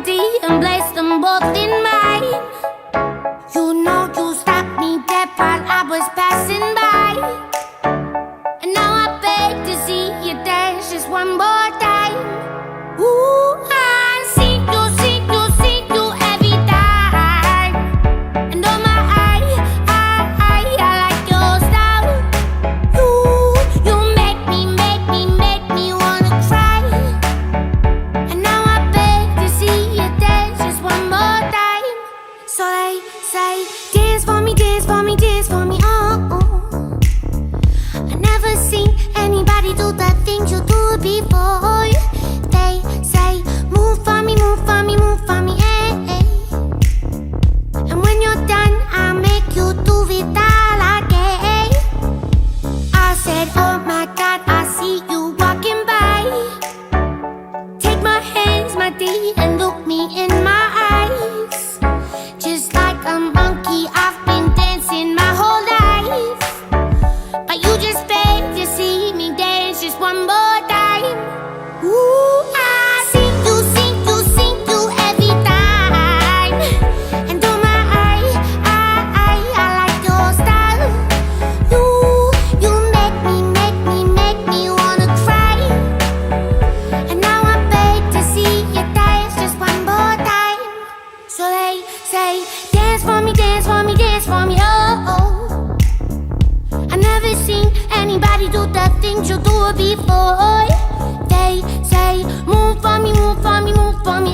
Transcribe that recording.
body and place them both in mine. You know you stopped me dead while I was passing by, and now I beg to see you dance just one more time. Ooh, I see you every time. And oh my, I like your style. You make me wanna cry. And now I beg to see you dance just one more time. So they say, dance for me, dance for me, dance for me, oh. I never seen anybody do the things you do before. They say, move for me, move for me, move for me, eh. And when you're done, I'll make you do it all again. I said, oh my God, I see you walking by. Take my hands, my dear, and look me in my eyes. Just like a monkey, I've been dancing my whole life, but you just beg to see me dance just one more time. Ooh, I see you every time. And oh my, I like your style. You make me wanna cry. And now I beg to see you dance just one more time. So they say, dance for me, dance for me, dance for me, oh. I never seen anybody do the things you do before. They say, move for me, move for me, move for me,